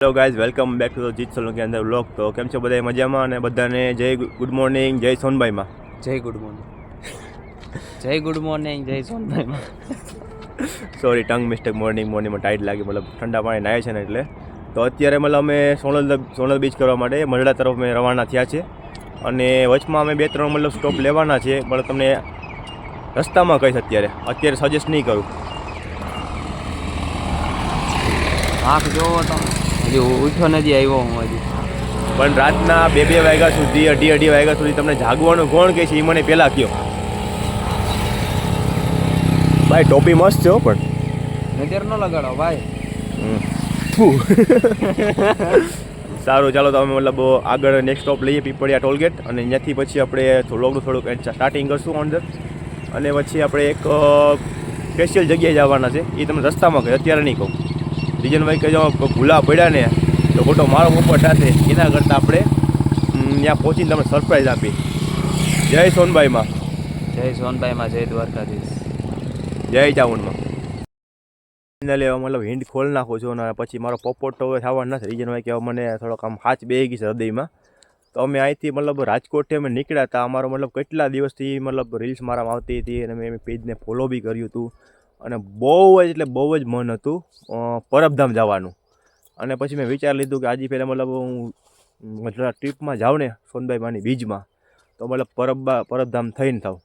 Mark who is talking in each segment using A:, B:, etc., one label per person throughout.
A: Hello guys, welcome back to જીત સોલંકી અંદર vlog. તો કેમ છો બધા મજામાં? અને બધાને જય ગુડ મોર્નિંગ, જય સોનભાઈમાં.
B: જય ગુડ મોર્નિંગ, જય ગુડ મોર્નિંગ, જય સોનભાઈમાં.
A: Sorry, tongue mistake. મોર્નિંગમાં ટાઈટ લાગી, મતલબ ઠંડા પાણી નાહે છે ને એટલે. તો અત્યારે મતલબ અમે સોનલ બીચ કરવા માટે મરડા તરફ અમે રવાના થયા છે. અને વચમાં અમે 2-3 મતલબ સ્ટોપ લેવાના છે, પણ તમને રસ્તામાં કહીશ. અત્યારે સજેસ્ટ નહીં કરું.
B: આંખ જોવો તો હજી ઉઠ્યો નથી, આવ્યો હું હજી.
A: પણ રાતના 2 વાગ્યા સુધી, અઢી વાગ્યા સુધી તમને જાગવાનું કોણ કહે છે એ મને પહેલાં કહો. ભાઈ ટોપી મસ્ત છે પણ
B: નજર ન લગાડો ભાઈ.
A: સારું, ચાલો તો અમે મતલબ આગળ નેક્સ્ટ સ્ટોપ લઈએ, પીપળિયા ટોલગેટ. અને ત્યાંથી પછી આપણે વ્લોગનું થોડુંક સ્ટાર્ટિંગ કરશું અંદર. અને પછી આપણે એક સ્પેશિયલ જગ્યાએ જવાના છે, એ તમને રસ્તામાં કહે, અત્યારે નહીં કહું. રીજનભાઈ કહે ભૂલા પડ્યા ને તો ખોટો મારો પોપટ સાથે, એના કરતાં આપણે ત્યાં પહોંચીને તમને સરપ્રાઈઝ આપી. જય સોનભાઈમાં,
B: જય સોનભાઈમાં, જય દ્વારકાધીશ,
A: જય ચાવણમાં. ફાઇનલી મતલબ હિન્ડ ખોલ નાખું છું, અને પછી મારો પોપટ તો હવે થવાનો નથી. રીજનભાઈ કે મને થોડોક આમ હાથ બેહી ગઈ છે હૃદયમાં. તો અમે અહીંથી મતલબ રાજકોટથી અમે નીકળ્યા હતા. અમારો મતલબ કેટલા દિવસથી મતલબ રીલ્સ મારામાં આવતી હતી, અને મેં પેજને ફોલો બી કર્યું હતું. અને બહુ જ મન હતું પરબધામ જવાનું. અને પછી મેં વિચાર લીધું કે આજે પહેલાં મતલબ હું ટ્રીપમાં જાઉં ને સોનભાઈમાંની બીજમાં, તો મતલબ પરબધામ થઈને થાવ.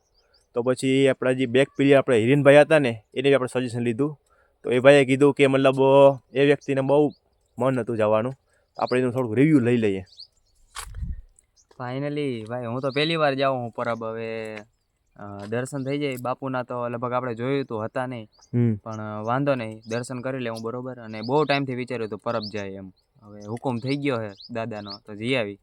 A: તો પછી આપણા જે બેક પ્લેયર આપણે હિરેનભાઈ હતા ને, એને બી આપણે સજેશન લીધું. તો એ ભાઈએ કીધું કે મતલબ એ વ્યક્તિને બહુ મન હતું જવાનું, આપણે એનું થોડુંક રિવ્યૂ લઈ લઈએ.
B: ફાઇનલી ભાઈ હું તો પહેલી વાર જાઉં હું પરબ. હવે દર્શન થઈ જાય બાપુના તો લગભગ આપણે જોયું તો હતા નહીં, પણ વાંધો નહીં, દર્શન કરી લેવું બરોબર. અને બહુ ટાઈમથી વિચાર્યું હતું પરબ જાય એમ. હવે હુકુમ થઈ ગયો છે દાદાનો, તો જઈ આવી.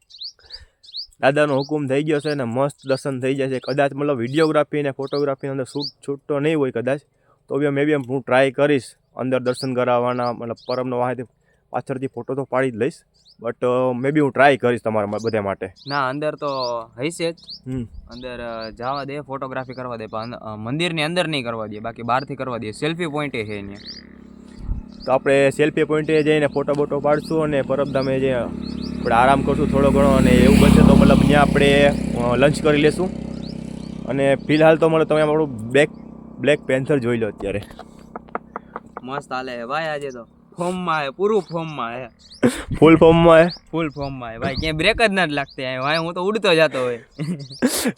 A: દાદાનો હુકુમ થઈ ગયો છે ને મસ્ત દર્શન થઈ જાય છે. કદાચ મતલબ વિડીયોગ્રાફી અને ફોટોગ્રાફીની અંદર શૂટ તો નહીં હોય કદાચ, તો બી મે બી હું ટ્રાય કરીશ અંદર દર્શન કરાવવાના. મતલબ પરબનો વાહથી પાછળથી ફોટો તો પાડી જ લઈશ, બટ મે બી હું ટ્રાય કરીશ તમારા બધા માટે.
B: ના, અંદર તો હશે જ, અંદર જવા દે, ફોટોગ્રાફી કરવા દે, પણ મંદિરની અંદર નહીં કરવા દે, બાકી બહારથી કરવા દે. સેલ્ફી પોઈન્ટ છે અહીંયા,
A: તો આપણે સેલ્ફી પોઈન્ટે જઈને ફોટો પાડશું, અને પરબધામે જે આપણે આરામ કરશું થોડો ઘણો. અને એવું બનશે તો મતલબ ત્યાં આપણે લંચ કરી લેશું. અને ફિલહાલ તો મતલબ તમે આપણું બ્લેક પેન્થર જોઈ લો. અત્યારે
B: મસ્ત હાલે હે ભાઈ. આજે તો ફોર્મમાં હે, પૂરું ફોર્મમાં હે,
A: ફૂલ ફોર્મમાં હે,
B: ફૂલ ફોર્મમાં હે ભાઈ. ક્યાંય બ્રેક જ નથી લાગતી ભાઈ. હું તો ઉડતો જતો હોય.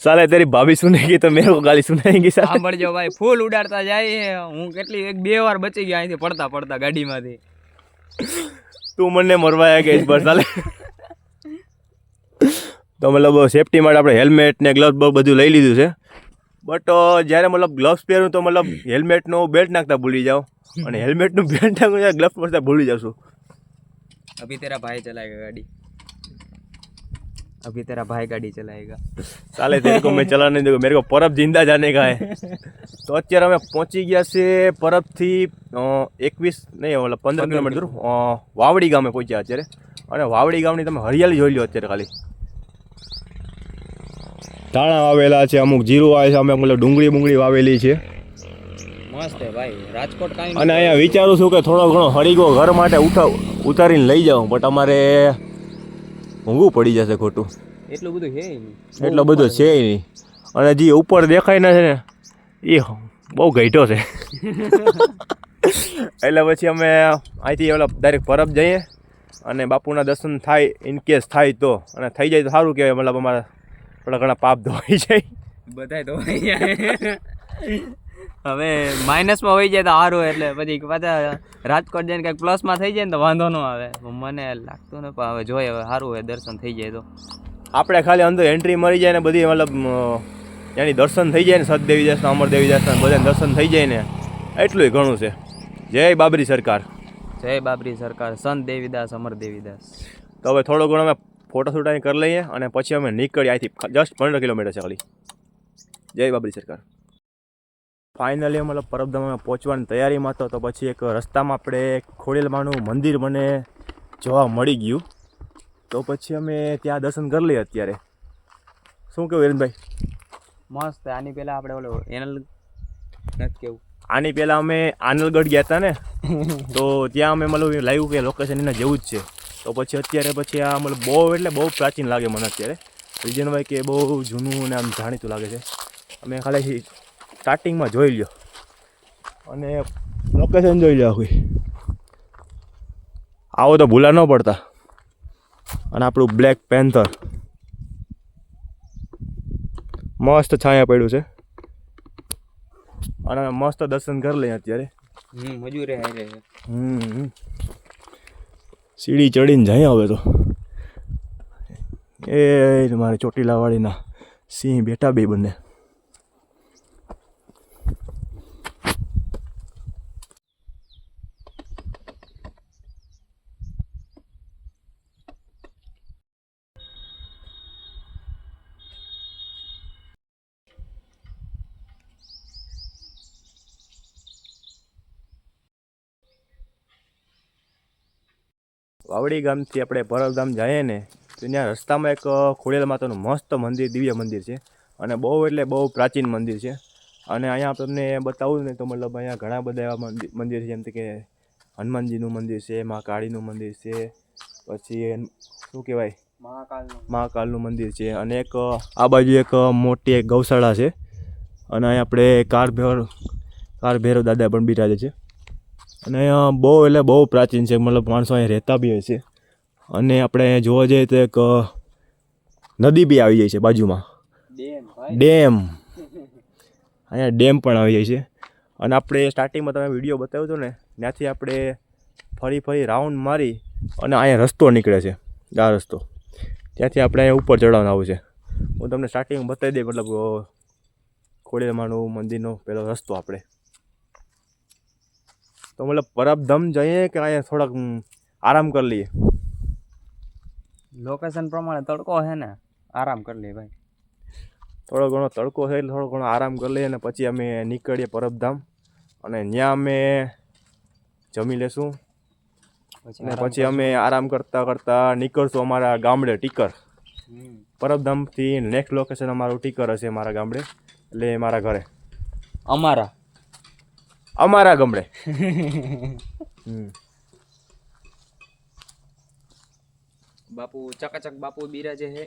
A: સાલે તેરી ભાભી સુનેગી તો મેરે કો ગાલી સુનાएंगी.
B: સાંભળજો ભાઈ, ફૂલ ઉડાડતા જાય. હું કેટલી 1-2 વાર બચી ગયા અહીંથી પડતા ગાડીમાંથી.
A: તું મને મરવાયા કે પર સાલે. તો મતલબ સેફટી માટે આપણે હેલ્મેટ ને ગ્લવ્સ બધું લઈ લીધું છે. બટ જ્યારે મતલબ ગ્લવ્સ પહેરું તો મતલબ હેલ્મેટનું બેલ્ટ નાખતા ભૂલી જાઓ, અને હેલ્મેટનું બેલ્ટ નાખતા ગ્લવ્સ પડતા ભૂલી જાઉં.
B: અભી તેરા ભાઈ ચલાएगा गाड़ी, अभी तेरा भाई गाड़ी चलाएगा.
A: साले तेरे को मैं चला नहीं दूंगा, मेरे को परब जिंदा जाने का है. તો અત્યારે અમે પહોંચી ગયા છે પરબથી 21 નહીં મતલબ 15 કિલોમીટર દૂર વાવડી ગામે પહોંચ્યા અત્યારે. અને વાવડી ગામની તમે હરિયાળી જોઈ લો અત્યારે. ખાલી ધાણા વાવેલા છે, અમુક જીરું આવે છે, અમે મતલબ ડુંગળી વાવેલી છે.
B: મસ્ત હે ભાઈ. રાજકોટ કાંઈ.
A: અને અહીંયા વિચારું છું કે થોડો ઘણો હરીગો ઘર માટે ઉતારીને લઈ જાઉં, બટ અમારે ઊંઘું પડી જશે ખોટું.
B: એટલું બધું છે નહીં,
A: એટલો બધો છે નહીં. અને જે ઉપર દેખાય ને છે ને એ બહુ ઘટ્યો છે. એટલે પછી અમે અહીંથી ડાયરેક્ટ પરબ જઈએ, અને બાપુના દર્શન થાય, ઇનકેસ થાય તો. અને થઈ જાય તો સારું કહેવાય, મતલબ અમારા થોડા ઘણા પાપ ધોવાઈ જાય.
B: બધાય ધોવાઈ જાય. હવે માઇનસમાં હોઈ જાય તો સારું, એટલે પછી પાછા રાજકોટ જઈને કંઈક પ્લસમાં થઈ જાય ને તો વાંધો ન આવે. મને લાગતું ને, પણ હવે જોઈએ, હવે સારું હોય દર્શન થઈ જાય તો.
A: આપણે ખાલી અંદર એન્ટ્રી મળી જાય ને બધી, મતલબ ત્યાંની દર્શન થઈ જાય ને, સતદેવી દાસના, અમરદેવી દાસના બધાને દર્શન થઈ જાય ને, એટલું ઘણું છે. જય બાબરી સરકાર,
B: જય બાબરી સરકાર, સંત દેવીદાસ, અમર દેવીદાસ.
A: તો હવે થોડો ઘણો અમે ફોટો શૂટ કરી લઈએ, અને પછી અમે નીકળીએ અહીંથી. જસ્ટ 15 કિલોમીટર છે ખાલી. જય બાબરી સરકાર. ફાઇનલી મતલબ પરબધામમાં પહોંચવાની તૈયારીમાં હતો. તો પછી એક રસ્તામાં આપણે ખોડિયાલમાનું મંદિર મને જોવા મળી ગયું, તો પછી અમે ત્યાં દર્શન કરી લઈએ અત્યારે. શું કહ્યું હિરેનભાઈ?
B: મસ્ત. આની પહેલાં આપણે ઓલો એનલ નથી કેવું,
A: આની પહેલાં અમે આનલગઢ ગયા હતા ને, તો ત્યાં અમે મતલબ લાવ્યું કે લોકેશન એના જેવું જ છે. તો પછી અત્યારે પછી આ મતલબ બહુ એટલે બહુ પ્રાચીન લાગે મને અત્યારે. રીજન ભાઈ કે બહુ જૂનું અને આમ જાણીતું લાગે છે. અમે ખાલી સ્ટાર્ટિંગમાં જોઈ લ્યો અને લોકેશન જોઈ લો આખું. આવો તો ભૂલા ન પડતા. અને આપણું બ્લેક પેન્થર મસ્ત છાયા પડ્યું છે અને મસ્ત દર્શન કરી લઈએ અત્યારે.
B: મજૂરે હારે છે.
A: સીડી ચડીને જાય હવે તો. એ મારે ચોટીલાવાળીના સિંહ બેઠા બે બંને. વાવડી ગામથી આપણે પરબધામ જઈએ ને તો ત્યાં રસ્તામાં એક ખોડિયાર માતાનું મસ્ત મંદિર, દિવ્ય મંદિર છે અને બહુ એટલે બહુ પ્રાચીન મંદિર છે. અને અહીંયા તમને બતાવું ને તો મતલબ અહીંયા ઘણા બધા એવા મંદિર છે, જેમ કે હનુમાનજીનું મંદિર છે, મા કાળીનું મંદિર છે, પછી શું કહેવાય મહાકાલનું મંદિર છે, અને એક આ બાજુ એક મોટી એક ગૌશાળા છે. અને અહીં આપણે કાર ભૈરવ દાદા પણ બિરાજે છે. અને અહીંયા બહુ એટલે બહુ પ્રાચીન છે, મતલબ માણસો અહીંયા રહેતા બી હોય છે. અને આપણે જોવા જઈએ તો એક નદી બી આવી જાય છે બાજુમાં, ડેમ. અહીંયા ડેમ પણ આવી જાય છે. અને આપણે સ્ટાર્ટિંગમાં તમે વિડીયો બતાવ્યો હતો ને, ત્યાંથી આપણે ફરી રાઉન્ડ મારી અને અહીંયા રસ્તો નીકળે છે, આ રસ્તો. ત્યાંથી આપણે અહીંયા ઉપર ચડવાનું આવું છે. હું તમને સ્ટાર્ટિંગ બતાવી દઈ, મતલબ ખોડિયાર માનું મંદિરનો પહેલો રસ્તો આપણે. તો મતલબ પરબધામ જઈએ કે અહીંયા થોડાક આરામ કરી લઈએ?
B: લોકેશન પ્રમાણે તડકો છે ને, આરામ કરી લઈએ ભાઈ.
A: થોડો ઘણો તડકો છે એટલે થોડો ઘણો આરામ કરી લઈએ અને પછી અમે નીકળીએ પરબધામ. અને ત્યાં અમે જમી લેશું અને પછી અમે આરામ કરતાં નીકળશું અમારા ગામડે ટીકર. પરબધામથી નેક્સ્ટ લોકેશન અમારું ટીકર હશે, મારા ગામડે, એટલે મારા ઘરે, અમારા ગામડે.
B: બાપુ ચકાચક બાપુ બિરાજે છે.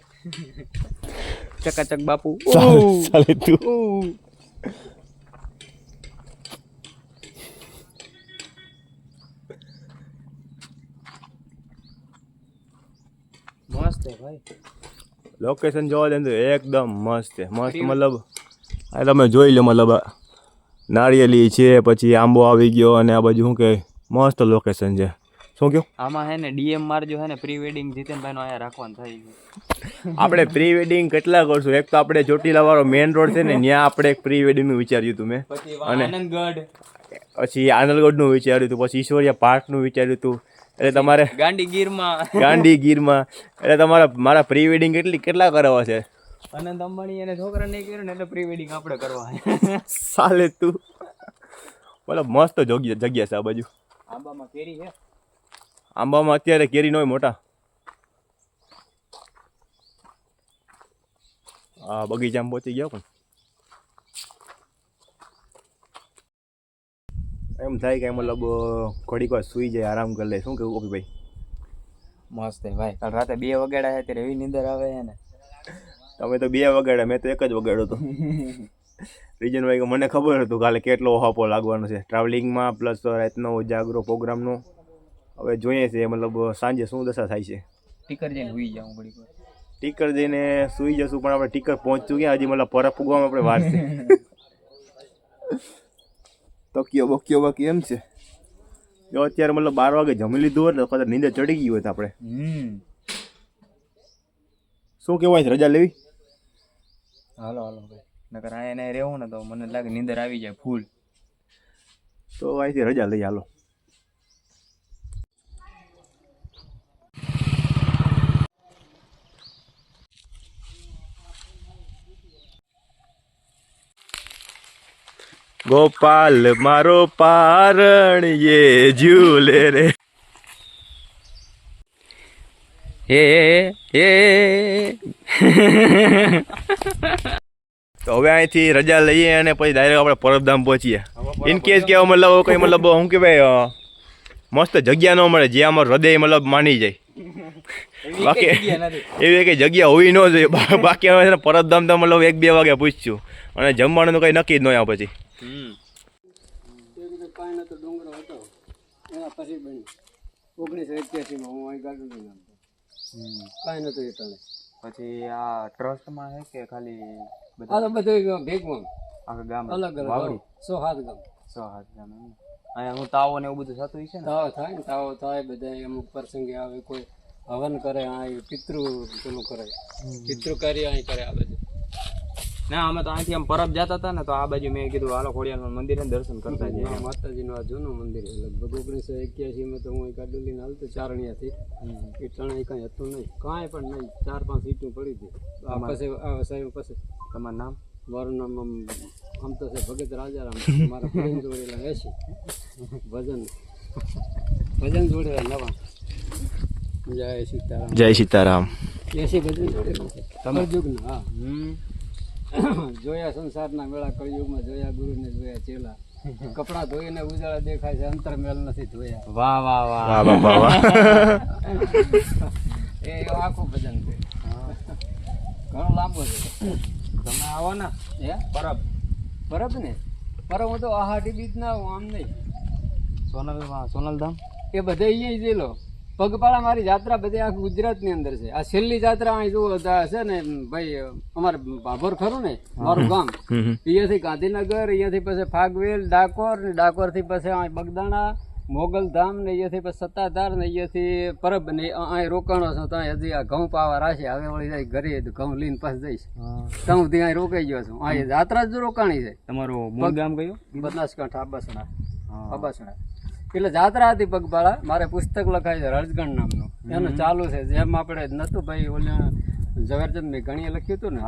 B: ચકાચક બાપુ
A: ચાલે તું.
B: મસ્ત છે ભાઈ
A: લોકેશન જોવા દે તો એકદમ મસ્ત છે. મસ્ત મતલબ આ તમે જોઈ લો, મતલબ નારિયેલી છે, પછી આંબો આવી ગયો અને આ બાજુ શું કે મસ્ત લોકેશન છે. શું કહ્યું?
B: આમાં હે ને ડીએમ મારજો હે ને, પ્રી વેડિંગ જીતેનભાઈ નો અહીંયા રાખવાનું થાય છે.
A: આપણે પ્રી વેડિંગ કેટલા કરશું? એક તો આપણે ચોટીલા વાળો મેઇન રોડ છે ને, ત્યાં આપણે એક પ્રી વેડિંગ નું વિચાર્યું હતું મેં. અને
B: આનંદગઢ,
A: પછી આનંદગઢ નું વિચાર્યું હતું, પછી ઈશ્વરિયા પાર્ક નું વિચાર્યું હતું. એટલે તમારે ગાંધીગીરમાં એટલે તમારે મારા પ્રી વેડિંગ કેટલા કરવા છે?
B: અનંત અંબાણી અને છોકરા નહીં કર્યું ને એટલે પ્રી વેડિંગ આપણે કરવા.
A: સાલે તું. મતલબ મસ્ત જગ્યા છે આ બાજુ.
B: આંબામાં કેરી છે?
A: આંબામાં અત્યારે કેરી ન હોય મોટા. હા, બગીચામાં પહોંચી ગયા પણ એમ થાય કે મતલબ ઘડીક વાર સુઈ જાય, આરામ કરી લે. શું કેવું ભાઈ?
B: મસ્ત છે ભાઈ. કાલ રાતે 2 વાગ્યા ત્યારે એવી નીંદર આવે છે ને.
A: તમે તો 2 વગાડ્યા, મેં તો 1 જ વગાડ્યો હતો. રીજન ભાઈ કે મને ખબર હતું કાલે કેટલો હાપો લાગવાનો છે ટ્રાવેલિંગમાં, પ્લસ રાતનો જાગરો પ્રોગ્રામનો. હવે જોઈએ છે મતલબ સાંજે શું દશા થાય છે.
B: ટીકર જઈને સુઈ જાઉં ઘડીક વાર.
A: ટીકર જઈને સુઈ જશું, પણ આપણે ટીકર પહોંચતું ક્યાં? હજી મતલબ પરબ પૂગવામાં આપણે વાર છે. તકિયો બકિયો બાકી એમ છે. જો અત્યારે મતલબ 12 વાગે જમી લીધું હોય ને, કદાચ નીંદર ચડી ગઈ હોય તો આપણે શું કહેવાય, રજા લેવી?
B: હાલો ભાઈ, નકર અહીંયા રહેવું ને તો મને લાગે નીંદર આવી જાય ફૂલ.
A: તો અહીંથી રજા લઈ હાલો. ગોપાલ મારો પારણ યે ઝૂલે રે.
B: હે
A: તો હવે અહીંથી રજા લઈએ અને પછી ડાયરેક્ટ આપણે પરબધામ પહોંચીએ. ઇન કેસ કે મતલબ કંઈ મતલબ શું કહેવાય મસ્ત જગ્યા ન મળે જે અમારું હૃદય મતલબ માની જાય. બાકી
B: જગ્યા નથી.
A: એવી કઈ જગ્યા હોવી ન જોઈએ. બાકી અમે છે ને પરતધામ તો મતલબ 1-2 વાગે પૂછ્યું અને જમવાનું તો કંઈ નક્કી જ ન હોય પછી.
C: કાંઈ નતો ડુંગરો હતો એના પછી બન્યું 1981 હું અહીં ગાડું લઈને આવતો. કાંઈ નતું એટલાને
B: પછી આ ટ્રસ્ટમાં છે કે ખાલી
C: આ તો બધું ભેગમાં
B: આખા ગામ
C: અલગ અલગ
B: વાવડી
C: 107 ગામ
B: 6-7 ગામ એમ. અહીંયા હું તાવો ને એવું બધું થતું હશે ને.
C: તાવ થાય ને તાવ થાય બધા અમુક પ્રસંગે આવે કોઈ હવન કરે આ પિતૃ પેલું કરે પિતૃ કાર્ય અહીં કરે આ બધું.
B: ના અમે તો અહીંથી આમ પરબ જતા હતા ને તો આ બાજુ મેં કીધું હાલો ખોડિયાર મંદિર દર્શન કરતા જઈએ.
C: માતાજીનું આ જૂનું મંદિર છે લગભગ 1981 માં તો હું અહીં ગાડું લઈને હાલતો ચારણિયાથી એ ટણાઈ કાંઈ હતું નહીં કાંઈ પણ નહીં 4-5 સીટું પડી હતી. આ પછી આ સાહેબ પછી
B: તમારું નામ?
C: મારું નામ આમ તો છે ભગત રાજારામ. મારા ભજન જોડેલા 80 ભજન જોડેલા નવા. જય સીતારામ.
A: જય સીતારામ.
C: 80 ભજન જોડેલા છે કળયુગના. હા જોયા સંસારના મેળા કળયુગમાં જોયા ગુરુને જોયા ચેલા કપડા ધોઈને ઉજાળા દેખાય છે અંતર મેલ નથી ધોયા.
B: વાહ વાહ વાહ.
A: વાહ બાપા વાહ.
C: એ આખું ભજન છે ઘણો લાંબો છે.
B: તમે આવો ને
C: હે
B: પરબ
C: બરાબર ને પરમ હું તો આહાટી બીજ ના આવું આમ નહીં.
B: સોનલધામ
C: એ બધે અહીંયા જ લો પગપાળા મારી જાત્રા બધે આખું ગુજરાતની અંદર છે. આ છેલ્લી જાત્રા અહીં જુઓ છે ને ભાઈ અમારે ભાભોર ખરું ને મારું ગામ અહીંયાથી ગાંધીનગર અહીંયાથી પછી ફાગવેલ ડાકોર ને ડાકોર થી પછી અહીં બગદાણા મોગલધામ ને અહીંયાથી પછી સત્તાધાર ને અહીંયાથી પરબ ને અહીં રોકાણો છો તો હજી આ ઘઉં પાવા રાશે હવે વળી જાય ઘરે ઘઉં લઈને પાછું જઈશ તો હું ત્યાં રોકાઈ ગયો છું. અહીં જાત્રા જ રોકાણી છે.
B: તમારું મૂળ ગામ કયું?
C: બનાસકાંઠા અબાસણા. અબાસણા એટલે જાત્રા હતી પગપાળા. મારે પુસ્તક લખાય છે રજગણ નામનું એનું ચાલુ છે. જેમ આપણે નતું ભાઈ ઓલા ઝવેરચંદ મેઘાણીએ લખ્યું હતું ને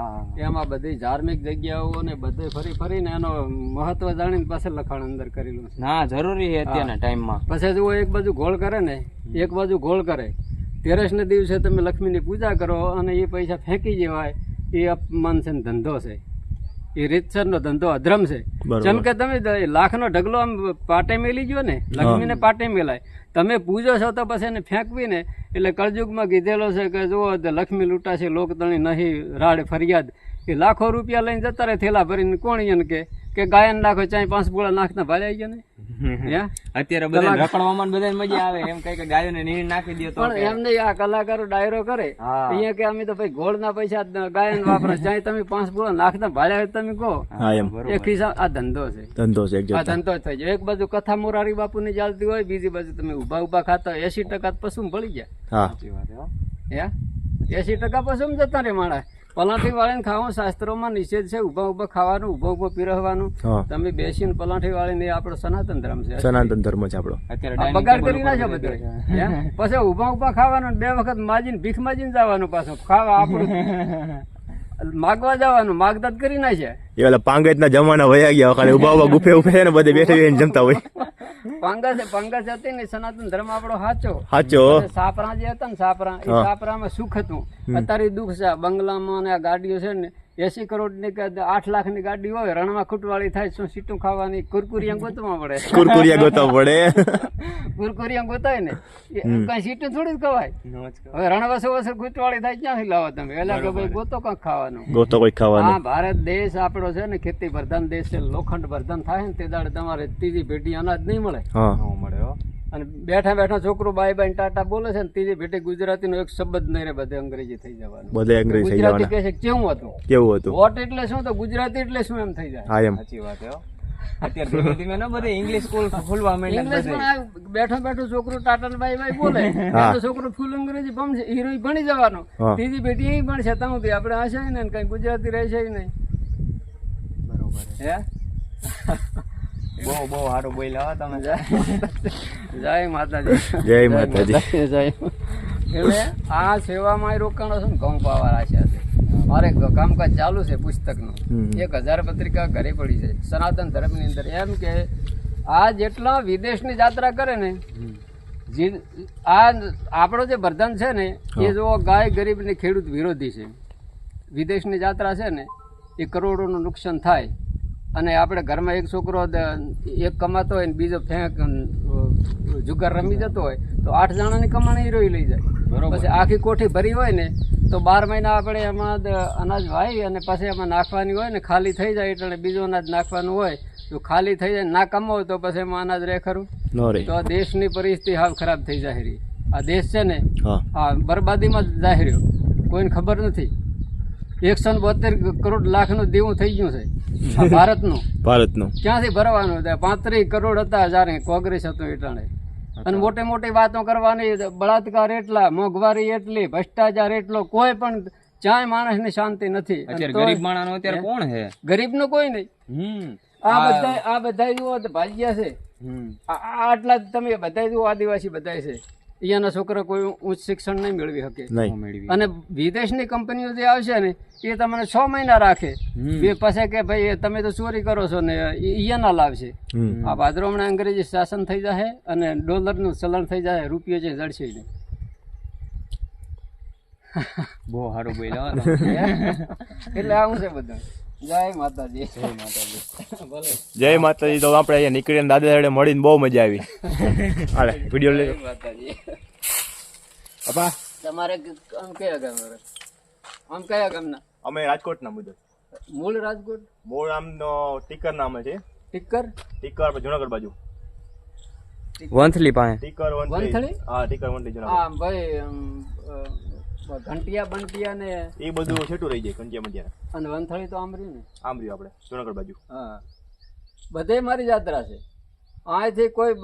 C: એમાં બધી ધાર્મિક જગ્યાઓ ને બધે ફરી ફરીને એનો મહત્વ જાણીને પાસે લખાણ અંદર કરેલું છે.
B: ના જરૂરી છે અત્યારના ટાઈમમાં.
C: પછી જો એક બાજુ ગોળ કરે ને એક બાજુ ગોળ કરે 13 દિવસે તમે લક્ષ્મીની પૂજા કરો અને એ પૈસા ફેંકી જવાય એ અપમાન છે ને ધંધો છે. એ રીતસરનો ધંધો અધર્મ છે. જેમ કે તમે લાખનો ઢગલો આમ પાટે મેલી ગયો ને લક્ષ્મીને પાટે મેલાય તમે પૂજો છો તો પછી એને ફેંકવી ને એટલે કળયુગમાં કીધેલો છે કે જુઓ લક્ષ્મી લૂંટાશે લોકતણી નહીં રાડ ફરિયાદ. એ લાખો રૂપિયા લઈને જતા રહે થેલા ભરીને કોણ એને કે ગાયન નાખો ચાય 5 બોળા નાખતા ભારે આવી ગયા ને.
B: અત્યારે બધા રખડવામાં બધા મજા આવે એમ કઈ કે ગાયોને નીર નાખી દે તો
C: પણ એમ નહીં. આ કલાકારો ડાયરો કરે અહીંયા કે અમે તો ભાઈ ગોળના પૈસા ગાયન વાપરે ચાય તમે 5 બોળા નાખતા ભારે આવે તમે કહો એક હિસાબ. આ ધંધો છે. આ ધંધો જ થઈ જાય. એક બાજુ કથા મોરારી બાપુ ની ચાલતી હોય બીજી બાજુ તમે ઉભા ખાતા 80% પશુ ભળી ગયા. હે 80% પશુ જતા રે માણા. પલાઠી વાળીને ખાવાનું શાસ્ત્રોમાં નિષેધ છે. ઉભા ખાવાનું ઉભા પીરસવાનું. તમે બેસીને પલાઠી વાળીને આપણો સનાતન ધર્મ છે.
A: સનાતન ધર્મ છે આપણો.
C: અત્યારે બગાડ કરી નાખ્યો બધો. પછી ઉભા ખાવાનું 2 વખત માજીને ભીખ માજીને જવાનું પાછું ખાવા આપણું માગવા જવાનું માગદાત કરી નાખ્યા.
A: એ ઓલા પાંગતના જમાના વયા ગયા ખાલી ઉભા ગુફે ઉભે ને બધે બેઠા જમતા હોય.
C: પાંગસ હતી ને સનાતન ધર્મ આપણો સાચો. સાપરા જે હતા ને સાપરા એ સાપરામાં સુખ હતું. અત્યારે દુઃખ છે. બંગલામાં ને આ ગાડીઓ છે ને 80 કરોડ ની કે 8 લાખ ની ગાડી હોય રણમાં ખૂટવાળી થાય શું સીટું ખાવાની કુરકુરિયા ગોતવા પડે. કુરકુરિયા ગોતાય ને કઈ સીટું થોડી જ ખવાય. હવે રણવાસો વસો ખૂટવાળી થાય ક્યાંથી લાવો તમે એટલે કે ભાઈ ગોતો કંઈક ખાવાનું. હા ભારત દેશ આપણો છે ને ખેતી પ્રધાન દેશ છે. લોખંડ પ્રધાન થાય ને તે દાડે તમારે ત્રીજી પેઢી અનાજ નહીં મળે. અને બેઠા બેઠા છોકરો બાય બાય ટાટા બોલે છે ને ત્રીજી પેઢી ગુજરાતી નો એક શબ્દ નહીં રે બધે અંગ્રેજી થઈ જવાનું. ગુજરાતી કહે છે કેવું હતું વોટ એટલે શું તો ગુજરાતી એટલે શું એમ થઈ જાય.
B: સાચી વાત છે. અત્યારે ધીમે ધીમે બધે ઇંગ્લિશ સ્કૂલ ખોલવા માંડ્યા.
C: બેઠો બેઠો છોકરો ટાટા ને બાય બાય બોલે તો છોકરો ફૂલ અંગ્રેજી ભણશે હીરો ભણી જવાનો. ત્રીજી પેઢી એ ભણશે તમે આપણે હશે ને કઈ ગુજરાતી રહેશે નહીં.
B: બરોબર હે બહુ સારું બોલ્યા તમે.
C: જય માતાજી.
A: જય માતાજી.
C: જય. એટલે આ સેવામાં રોકાણો છે ને ઘઉં પાવા રાખ્યા છે. મારે કામકાજ ચાલુ છે પુસ્તકનું. 1000 પત્રિકા ઘરે પડી છે સનાતન ધર્મની અંદર. એમ કે આ જેટલા વિદેશની જાત્રા કરે ને આ આપણો જે પ્રધાન છે ને એ જો ગાય ગરીબ ને ખેડૂત વિરોધી છે. વિદેશની જાત્રા છે ને એ કરોડોનું નુકસાન થાય અને આપણે ઘરમાં એક છોકરો એક કમાતો હોય ને બીજો જુગાર રમી જતો હોય તો 8 જણાની કમાણી રોઈ લઈ જાય.
B: બરોબર.
C: પછી આખી કોઠી ભરી હોય ને તો 12 મહિના આપણે એમાં અનાજ વાવી અને પછી એમાં નાખવાની હોય ને ખાલી થઈ જાય એટલે બીજું અનાજ નાખવાનું હોય. જો ખાલી થઈ જાય ના કમાવો તો પછી એમાં અનાજ રહે ખરું?
A: નો રે.
C: તો આ દેશની પરિસ્થિતિ હાવ ખરાબ થઈ જાય રહી. આ દેશ છે ને
A: હા
C: હા બરબાદીમાં જ જાય રહ્યો. કોઈને ખબર નથી. 172 કરોડ લાખનું દેવું થઈ ગયું છે આ ભારતનું.
A: ભારતનું
C: ક્યાંથી ભરવાનું? 35 કરોડ હતા જ્યારે કોંગ્રેસ હતું એટાણે. અને મોટી મોટી વાતો કરવાની, બળાત્કાર એટલા, મોંઘવારી એટલી, ભ્રષ્ટાચાર એટલો, કોઈ પણ ચાય માણસની શાંતિ નથી.
B: અત્યારે ગરીબ માણસનો અત્યારે કોણ છે?
C: ગરીબનું કોઈ નહીં. આ બધા જુઓ તો ભાગ્યા છે. આટલા આટલા તમે બધા જુઓ આદિવાસી બધા છે. અહીંયાના છોકરા કોઈ ઉચ્ચ શિક્ષણ નહીં મેળવી શકે.
A: નહીં.
C: અને વિદેશની કંપનીઓ જે આવશે ને એ તમને 6 મહિના રાખે. પછી કે ભાઈ તમે તો ચોરી કરો છો ને અહીંયાના લાવશે. આ ભાદરો હમણાં અંગ્રેજી શાસન થઈ જાય અને ડોલરનું ચલણ થઈ જાય, રૂપિયો જે જડશે નહીં.
B: બહુ સારું બોલ્યો.
C: એટલે આવું છે બધું. જય માતાજી.
B: જય માતાજી.
C: ભલે.
A: જય માતાજી. તો આપણે અહીંયા નીકળીને દાદા જોડે મળીને બહુ મજા આવી. હાલે વિડીયો લઈ
C: જય માતાજી.
A: પપ્પા
C: તમારે આમ કયા ગામ? આમ કયા ગામના?
A: અમે રાજકોટના મુદ્દે.
C: મૂળ રાજકોટ?
A: મૂળ આમ ટીકર નામ છે.
C: ટીકર?
A: ટીકર જુનાગઢ બાજુ.
B: વંથલી પાસે.
A: ટીકર
C: વંથલી?
A: હા ટીકર વંથલી જુનાગઢ.
C: હા ભાઈ ઘંટિયા બંટિયા ને
A: એ બધું છેટું રહી જાય કંટિયા મંટિયા.
C: અને વંથળી તો આમ રહ્યું ને.
A: આમ રહ્યું આપણે જુનાગઢ બાજુ.
C: હા બધે મારી જાત્રા છે. અહીંથી કોઈ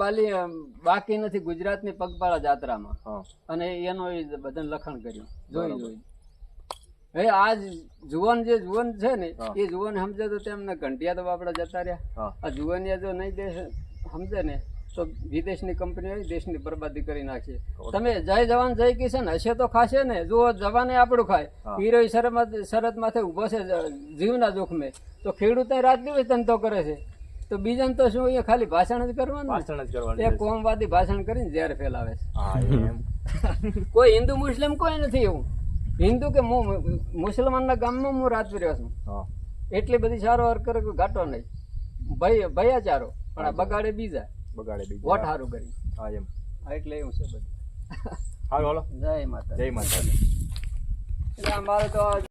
C: બાકી નથી ગુજરાતની પગપાળા જાત્રામાં.
A: હા
C: અને એનો બધાને લખાણ કર્યું જોઈ. હવે આ જુવાન જે જુવાન છે ને એ જુવાન સમજે તો તેમને ઘંટિયા તો આપડા જતા રહ્યા. આ જુવાનિયા જો નહીં દેશ સમજે ને તો વિદેશની કંપનીઓ દેશની બરબાદી કરી નાખશે. તમે જય જવાન જય કિશન હશે તો ખાશે ને. જુઓ જવાને આપણું ખાય. હીરો શરત માથે ઉભો છે જીવના જોખમે. તો ખેડૂતો રાત દિવસ ધંધો કરે છે. તો બીજાને તો શું અહીંયા ખાલી ભાષણ જ કરવાનું. એ કોમવાદી ભાષણ કરીને ઝેર ફેલાવે છે. કોઈ હિન્દુ મુસ્લિમ કોઈ નથી એવું. હિન્દુ કે મુસલમાનના ગામમાં હું રાત રહ્યો છું. એટલી બધી સારો હરકર ઘાટો નહીં. ભયાચારો પણ આ બગાડે બીજા. વોટ સારું કરી. એટલે એવું છે બધું.
A: હાલો
C: જય માતા.
A: જય માતા.
C: એટલે અમારે તો